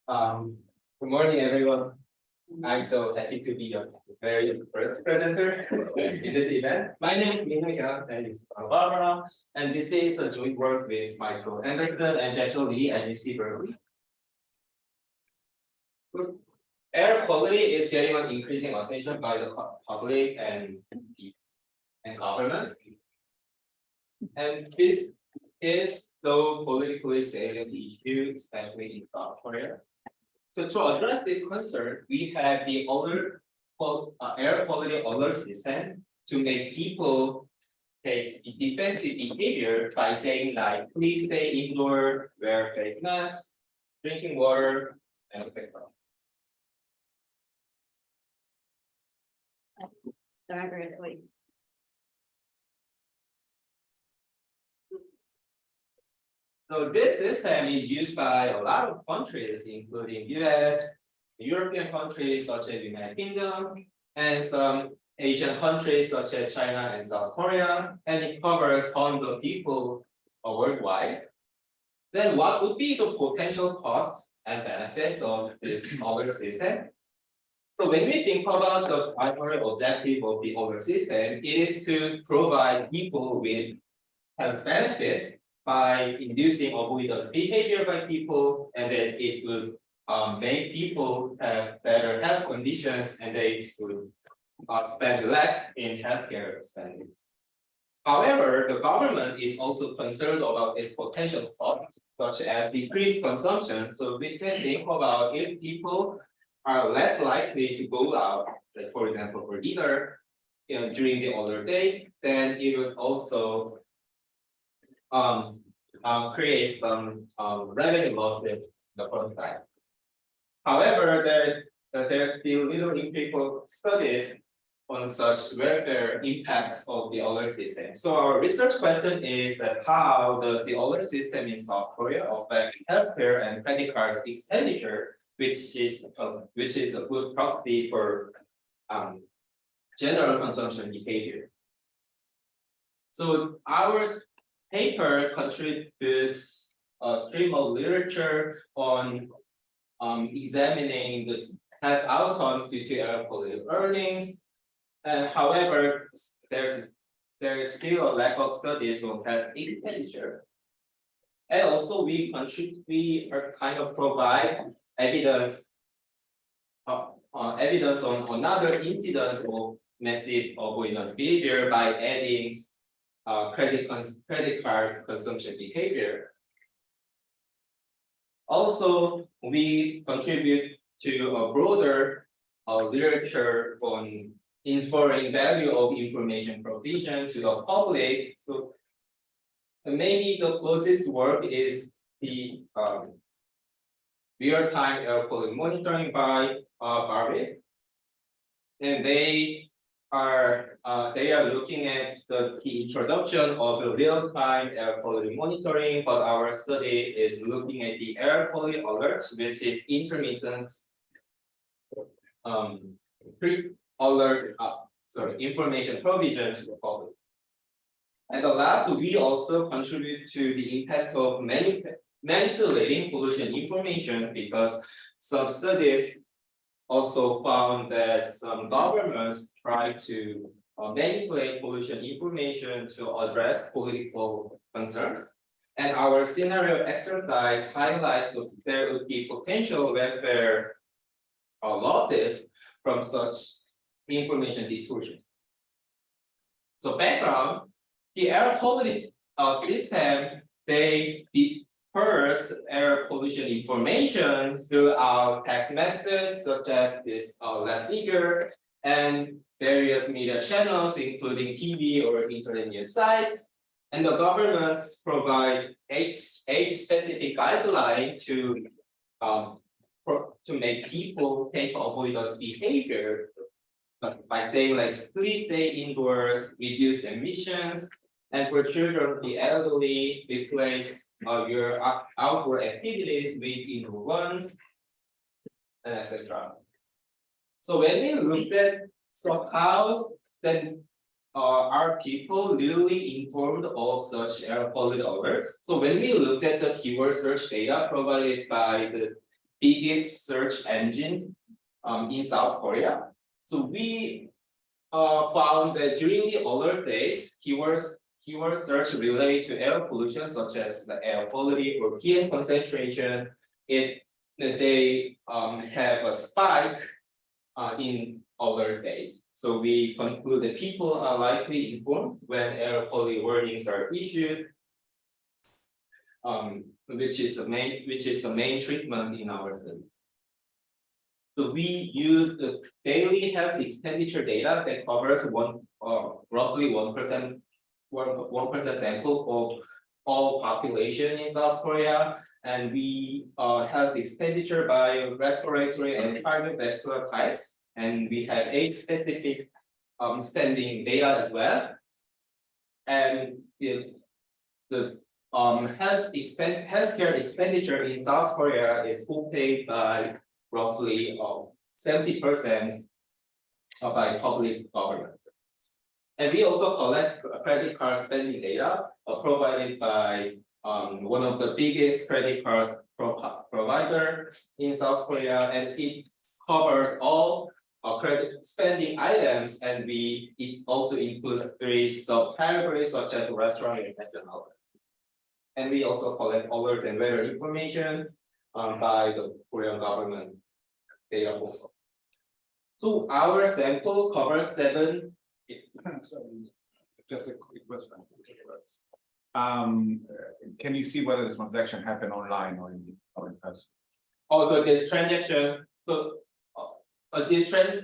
Um, Good morning, everyone. I'm so happy to be your very first presenter in this event. My name is Minwoo and it's Barbara, and this is a joint work with Michael Anderson and Jethro Lee at UC Berkeley. Air quality is getting an increasing attention by the public and government, and this is so politically salient issue, especially in South Korea. So to address this concern, we have the air quality alert system to make people take defensive behavior by saying like, please stay indoor, wear face masks, drinking water, and etc. Directly. So this system is used by a lot of countries, including US, European countries such as United Kingdom, and some Asian countries such as China and South Korea, and it covers tons of people worldwide. Then what would be the potential costs and benefits of this alert system? So when we think about the primary objective of the alert system, it is to provide people with health benefits by inducing avoidance behavior by people, and then it would make people have better health conditions, and they would spend less in healthcare spending. However, the government is also concerned about its potential costs, such as decreased consumption. So we can think about if people are less likely to go out, like for example, for dinner, during the older days, then it would also create some revenue losses in the front side. However, there's still little empirical studies on such welfare impacts of the alert system. So our research question is that how does the alert system in South Korea affect healthcare and credit card expenditure, which is a good proxy for general consumption behavior. So our paper contributes a stream of literature on examining the health outcomes due to air quality earnings. However, there is still a lack of studies on health expenditure. And also we are kind of provide evidence on another incidence of massive avoidance behavior by adding credit card consumption behavior. Also, we contribute to a broader literature on inferring value of information provision to the public. So maybe the closest work is the real-time air quality monitoring by Barbie, and they are looking at the introduction of the real-time air quality monitoring, but our study is looking at the air quality alerts, which is intermittent information provision to the public. And the last, we also contribute to the impact of manipulating pollution information, because some studies also found that some governments try to manipulate pollution information to address political concerns. And our scenario exercise highlights that there would be potential welfare losses from such information distortion. So background, the air quality system, they disperse air pollution information throughout text messages, such as this left figure, and various media channels, including TV or internet news sites. And the governments provide age-specific guidelines to make people take avoidance behavior by saying like, please stay indoors, reduce emissions, and for children, the elderly, replace your outdoor activities with indoor ones, and etc. So when we looked at how then are people really informed of such air quality alerts? So when we looked at the keyword search data provided by the biggest search engine in South Korea. So we found that during the older days, keyword search related to air pollution, such as the air quality or PM concentration, they have a spike in older days. So we conclude that people are likely informed when air quality warnings are issued, which is the main treatment in our study. So we use the daily health expenditure data that covers roughly 1% sample of all population in South Korea, and we health expenditure by respiratory and cardiovascular types, and we have age specific spending data as well, and the healthcare expenditure in South Korea is co-paid by roughly 70% by public government. And we also collect credit card spending data provided by one of the biggest credit card provider in South Korea, and it covers all credit spending items, and it also includes 3 subcategories such as restaurant and McDonald's. And we also collect alert and weather information by the Korean government data also. So our sample covers 7. Just a quick question. Can you see whether the transaction happened online or in person? Also, this transaction,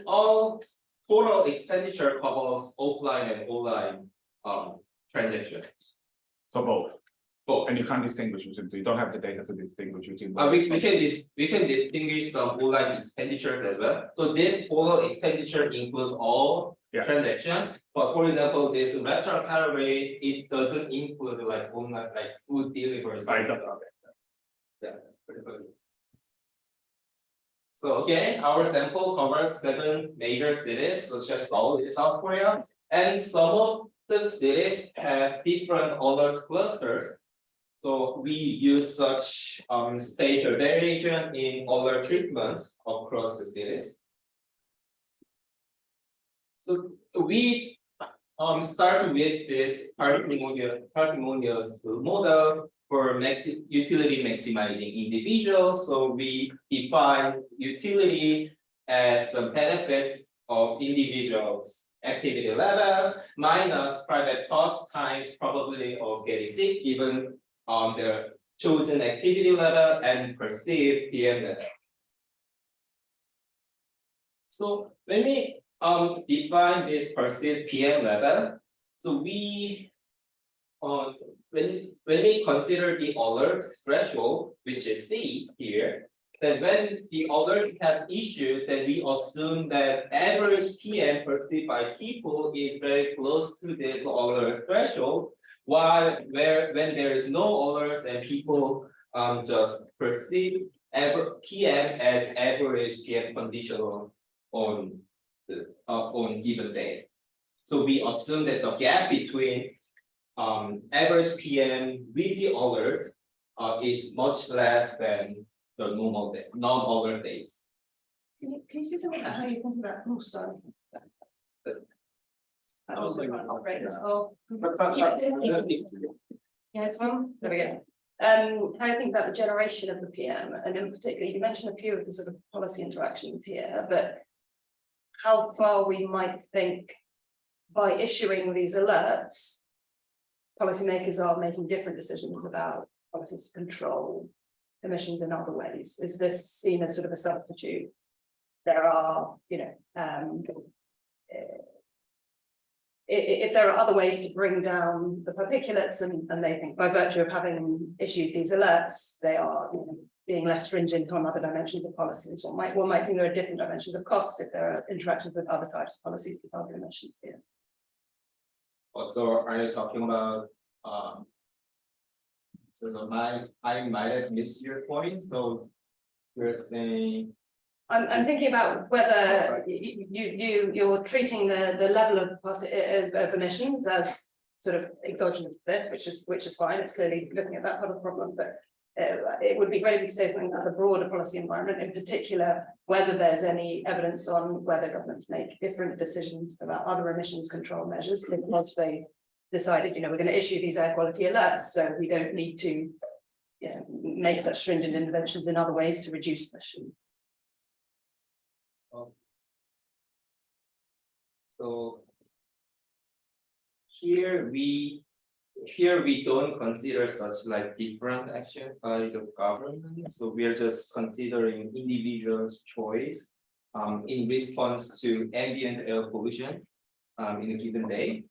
all total expenditure covers offline and online transactions. So both. Both. And you can't distinguish between. You don't have the data to distinguish between. We can distinguish some online expenditures as well. So this total expenditure includes all transactions. But for example, this restaurant category, it doesn't include like online food delivery. Yeah. So again, our sample covers 7 major cities, such as Seoul in South Korea, and some of the cities have different alert clusters. So we use such spatial variation in alert treatment across the cities. So we start with this parsimonious model for utility maximizing individuals. So we define utility as the benefits of individuals' activity level minus private cost times probability of getting sick given their chosen activity level and perceived PM level. So when we define this perceived PM level, so we when we consider the alert threshold, which is C here, then when the alert has issued, then we assume that average PM perceived by people is very close to this alert threshold, while when there is no alert, then people just perceive PM as average PM condition on given day. So we assume that the gap between average PM with the alert is much less than the normal day, non-alert days. Can you say something about how you think about sorry. Yes, well, there we go. How you think about the generation of the PM, and in particular, you mentioned a few of the sort of policy interactions here, but how far we might think by issuing these alerts, policymakers are making different decisions about policies to control emissions in other ways. Is this seen as sort of a substitute? There are, if there are other ways to bring down the particulates, and they think by virtue of having issued these alerts, they are being less stringent on other dimensions of policies. One might think there are different dimensions of costs if there are interactions with other types of policies with other emissions here. Also, are you talking about I might have missed your point. So you're saying I'm thinking about whether you're treating the level of emissions as sort of exogenous to this, which is fine. It's clearly looking at that part of the problem, but it would be great if you could say something about the broader policy environment, in particular, whether there's any evidence on whether governments make different decisions about other emissions control measures because they decided, we're going to issue these air quality alerts, so we don't need to make such stringent interventions in other ways to reduce emissions. So here we don't consider such like different actions by the government. So we are just considering individuals' choice in response to ambient air pollution in a given day.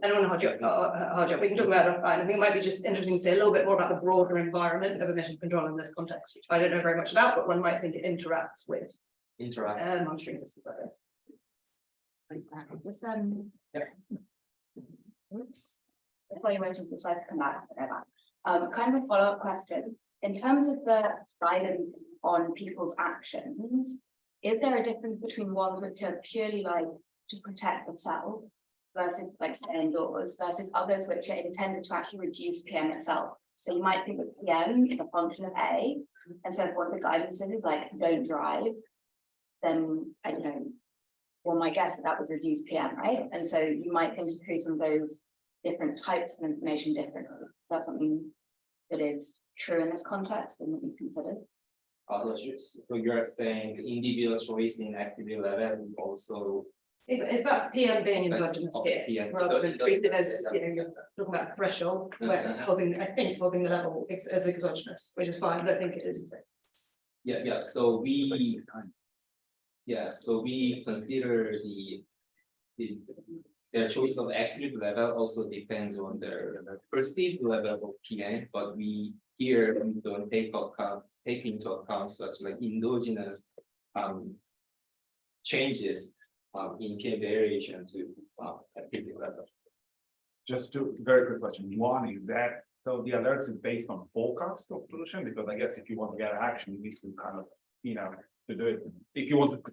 I don't want to hold you up. We can talk about it. I think it might be just interesting to say a little bit more about the broader environment of emission control in this context, which I don't know very much about, but one might think it interacts with monitoring systems like this. Just oops, before you went to the slides to come back, kind of a follow-up question. In terms of the guidance on people's actions, is there a difference between ones which are purely like to protect themselves versus like stay indoors versus others which are intended to actually reduce PM itself? So you might think that PM is a function of A, and so if what the guidance is like don't drive, then I don't know. Well, my guess that would reduce PM, right? And so you might think of treating those different types of information differently. That's something that is true in this context and that you've considered. So you're saying the individual choice in activity level also. It's about PM being endogenous here, PM. rather than treat it as, you're talking about threshold, where holding the level as exogenous, which is fine, but I think it is. Yeah. So we consider their choice of activity level also depends on their perceived level of PM, but we don't take into account such like endogenous changes in PM variation to activity level. Just two very quick questions. One is that, so the alert is based on forecast of pollution, because I guess if you want to get action, you need to kind of, to do it. If you want to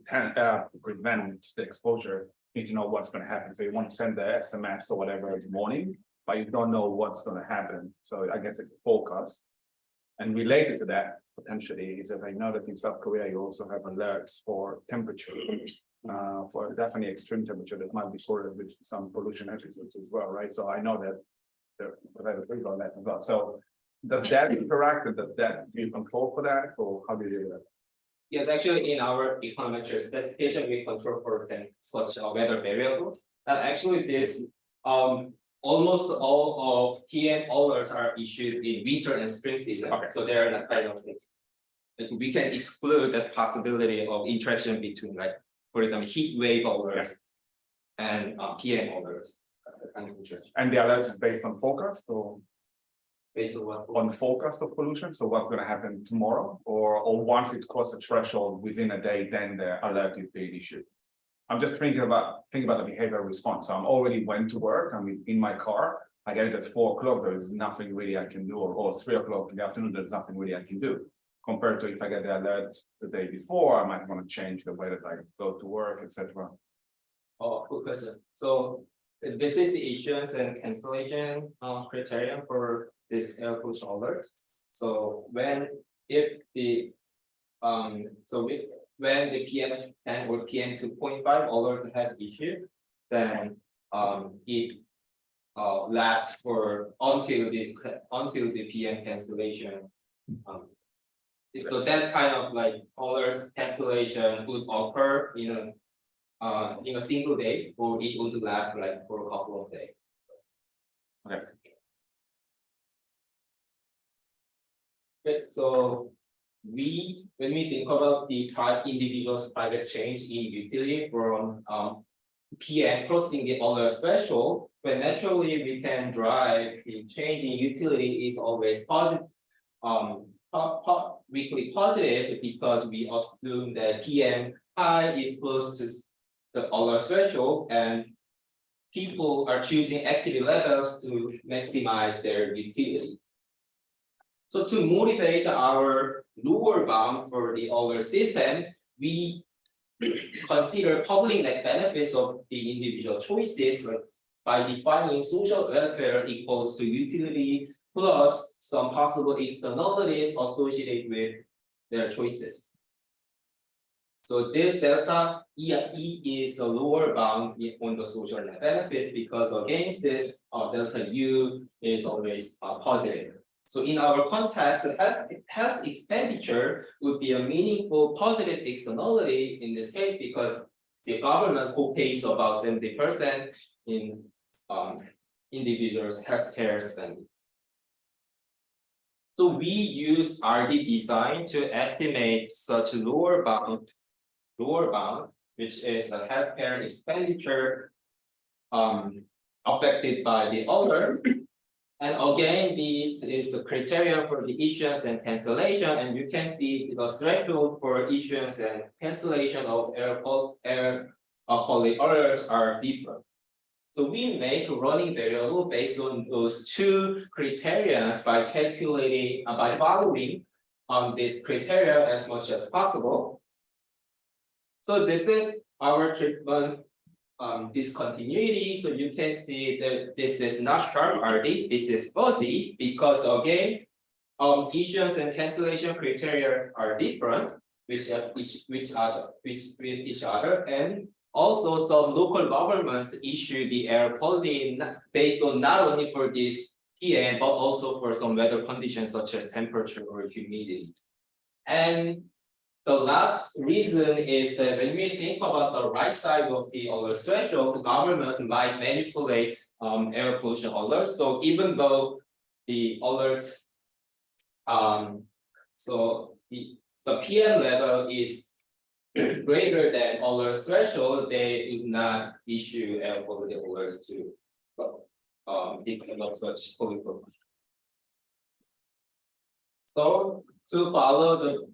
prevent the exposure, you need to know what's going to happen. So you want to send the SMS or whatever in the morning, but you don't know what's going to happen. So I guess it's a forecast. And related to that, potentially, is that I know that in South Korea, you also have alerts for temperature. For definitely extreme temperature that might be correlated with some pollution episodes as well, right? So I know that the on that as well. So does that interact, and do you control for that, or how do you do that? Yes, actually, in our econometric specification, we control for such weather variables. And actually, this almost all of PM alerts are issued in winter and spring season. Okay. So they're that kind of thing. Like we can exclude the possibility of interaction between, like, for example, heat wave alerts and PM alerts. And the alerts is based on forecast, or based on what? On forecast of pollution. So what's going to happen tomorrow, or once it crosses a threshold within a day, then the alert is being issued. I'm just thinking about the behavioral response. So I'm already went to work. I'm in my car. I get it at 4 o'clock. There is nothing really I can do, or 3 o'clock in the afternoon. There's nothing really I can do. Compared to if I get the alert the day before, I might want to change the way that I go to work, etc. Oh, good question. So this is the issuance and cancellation criterion for this air pollution alerts. So when the PM 10 or PM 2.5 alert has issued, then it lasts for until the PM cancellation. So that kind of like alerts cancellation would occur in a single day, or it would last like for a couple of days. Okay. So when we think about the individual's private change in utility from PM crossing the alert threshold, but naturally we can drive the change in utility is always positive, weekly positive, because we assume that PM high is close to the alert threshold, and people are choosing activity levels to maximize their utility. So to motivate our lower bound for the alert system, we consider public net benefits of the individual choices by defining social welfare equals to utility plus some possible externalities associated with their choices. So this delta E is a lower bound on the social net benefits because against this delta U is always positive. So in our context, health expenditure would be a meaningful positive externality in this case because the government co-pays about 70% in individuals' healthcare spending. So we use RD design to estimate such lower bound, which is a healthcare expenditure affected by the alert. And again, this is a criterion for the issuance and cancellation, and you can see the threshold for issuance and cancellation of air quality alerts are different. So we make a running variable based on those two criterions by calculating, by following this criteria as much as possible. So this is our treatment discontinuity. So you can see that this is not sharp RD, this is fuzzy because again, issuance and cancellation criteria are different, with each other, and also some local governments issue the air quality based on not only for this PM but also for some weather conditions such as temperature or humidity. And the last reason is that when we think about the right side of the alert threshold, the governments might manipulate air pollution alerts. So even though the alerts, so the PM level is greater than alert threshold, they do not issue air quality alerts to develop such political. So to follow the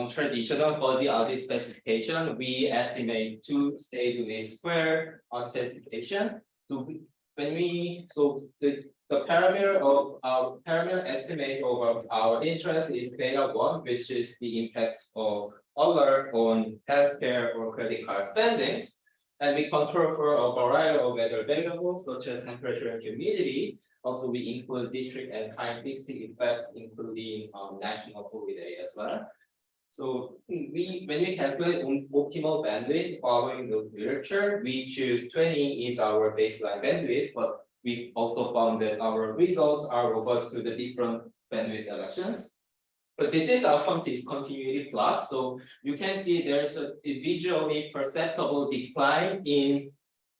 traditional fuzzy audit specification, we estimate two-stage least square specification. So the parameter of our parameter estimate of our interest is beta 1, which is the impact of alert on healthcare or credit card spendings. And we control for a variety of weather variables such as temperature and humidity. Also, we include district and time fixed effect, including national holiday as well. So when we calculate optimal bandwidth following the literature, we choose 20 is our baseline bandwidth, but we also found that our results are robust to the different bandwidth elections. But this is outcome discontinuity plus, so you can see there's a visually perceptible decline in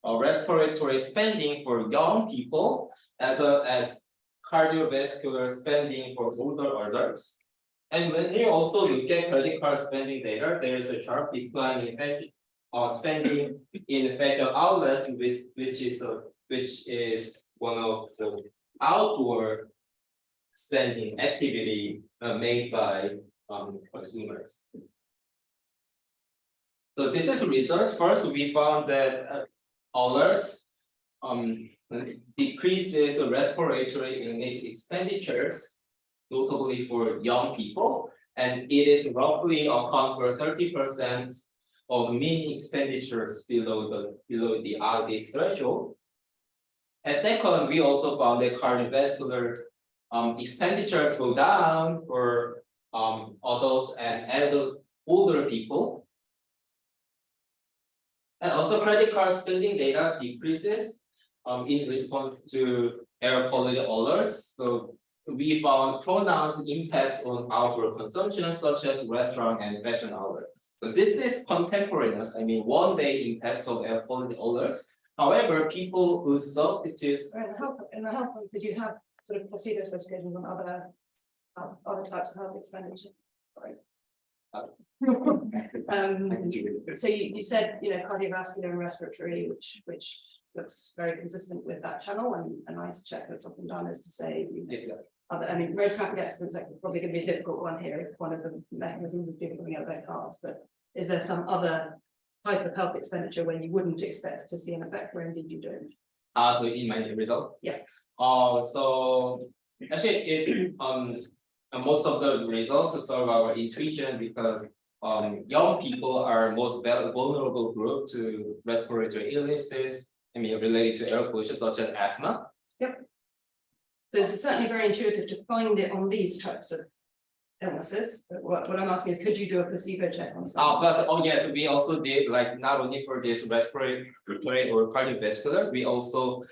respiratory spending for young people, as well as cardiovascular spending for older adults. And when you also look at credit card spending data, there is a sharp decline in spending in fashion outlets, which is one of the outdoor spending activity made by consumers. So this is research. First, we found that alerts decreases respiratory illness expenditures, notably for young people, and it is roughly account for 30% of mean expenditures below the audit threshold. And second, we also found that cardiovascular expenditures go down for adults and older people. And also credit card spending data decreases in response to air quality alerts. So we found pronounced impacts on outdoor consumption, such as restaurant and fashion outlets. So this is contemporaneous, I mean, one-day impacts of air quality alerts. However, people who substitute. In the health one, did you have sort of placebo specifications on other types of health expenditure? Sorry. So you said, cardiovascular and respiratory, which looks very consistent with that channel, and a nice check that's often done is to say, road traffic accidents are probably going to be a difficult one here if one of the mechanisms is people coming out of their cars, but is there some other type of health expenditure when you wouldn't expect to see an effect where indeed you don't? So in my result? Yeah. So actually most of the results serve our intuition because young people are most vulnerable group to respiratory illnesses, related to air pollution such as asthma. Yep. So it's certainly very intuitive to find it on these types of illnesses. But what I'm asking is, could you do a placebo check on some? But yes, we also did like not only for this respiratory or cardiovascular, we also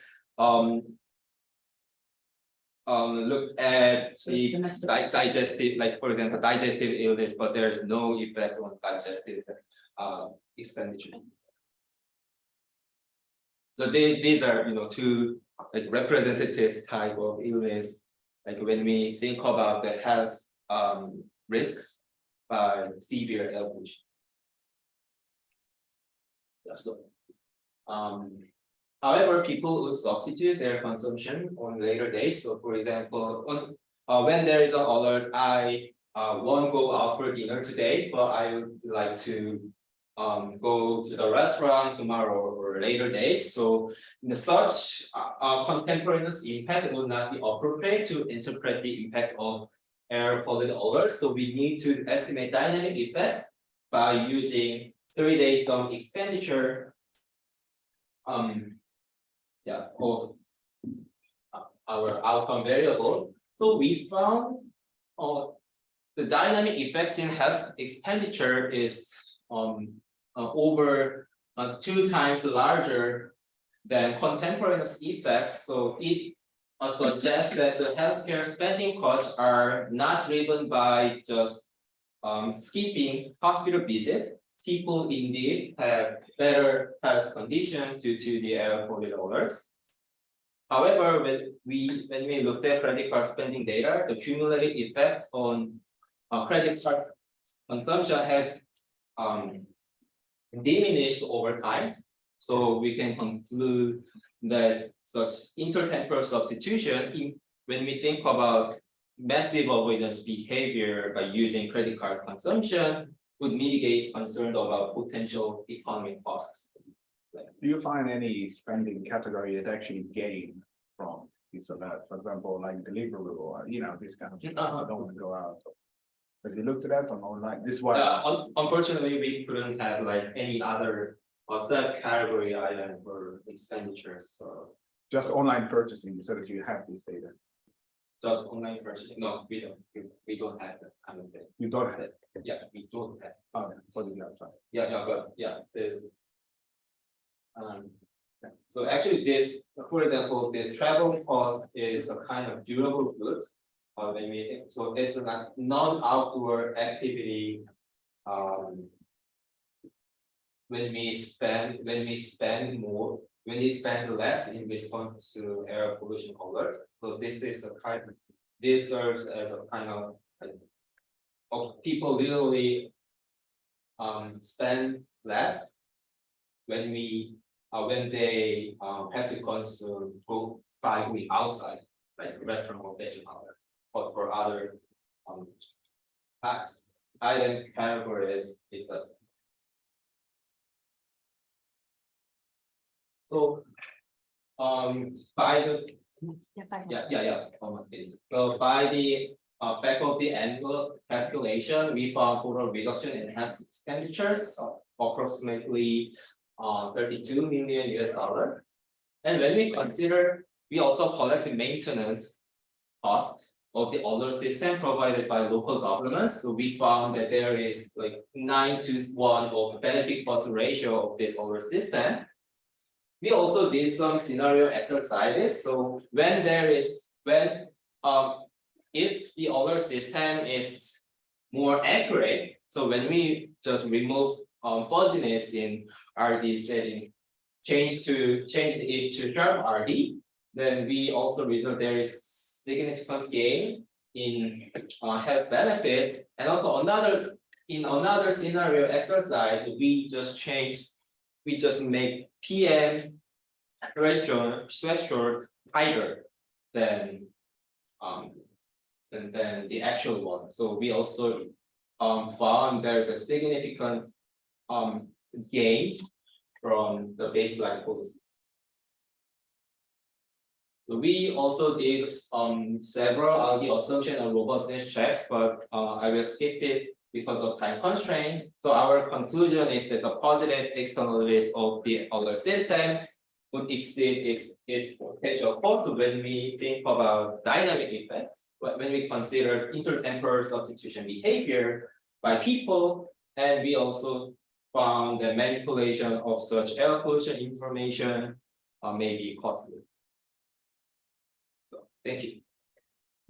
looked at So the domestic. digestive, like for example, digestive illness, but there is no effect on digestive expenditure. So these are, two like representative type of illness, like when we think about the health risks by severe air pollution. Yeah, so however, people will substitute their consumption on later days. So for example, when there is an alert, I won't go out for dinner today, but I would like to go to the restaurant tomorrow or later days. So such contemporaneous impact will not be appropriate to interpret the impact of air quality alerts. So we need to estimate dynamic effects by using 3 days of expenditure of our outcome variable. So we found the dynamic effects in health expenditure is over 2 times larger than contemporaneous effects. So it suggests that the healthcare spending costs are not driven by just skipping hospital visits. People indeed have better health conditions due to the air quality alerts. However, when we looked at credit card spending data, the cumulative effects on credit card consumption have diminished over time. So we can conclude that such intertemporal substitution, when we think about massive avoidance behavior by using credit card consumption, would mitigate concern about potential economic costs. Do you find any spending category that actually gain from this alert? For example, like delivery or this kind of thing. I don't want to go out. Have you looked at that on online? This one. Unfortunately, we couldn't have like any other subcategory item for expenditures. So Just online purchasing so that you have this data. just online purchasing. No, we don't. We don't have that kind of thing. You don't have it. Yeah, we don't have. What do you have? This. So actually, this, for example, this travel cost is a kind of durable goods. So it's a non-outdoor activity. When we spend less in response to air pollution alert. So this serves as a kind of people literally spend less when they have to go buying outside, like restaurant or vegetable outlets, or for other tax item categories, it doesn't. So by the almost finished. So by the back of the envelope calculation, we found total reduction in health expenditures of approximately $32 million. And when we consider, we also collect the maintenance costs of the older system provided by local governments. So we found that there is like 9:1 of benefit cost ratio of this older system. We also did some scenario exercises. So if the older system is more accurate, so when we just remove fuzziness in RD setting, change it to sharp RD, then we also resolve there is significant gain in health benefits. And also in another scenario exercise, we just make PM threshold higher than the actual one. So we also found there's a significant gain from the baseline policy. So we also did several RD assumption and robustness checks, but I will skip it because of time constraint. So our conclusion is that the positive externalities of the other system would exceed its potential cost when we think about dynamic effects, when we consider intertemporal substitution behavior by people, and we also found that manipulation of such air pollution information may be costly. So, thank you.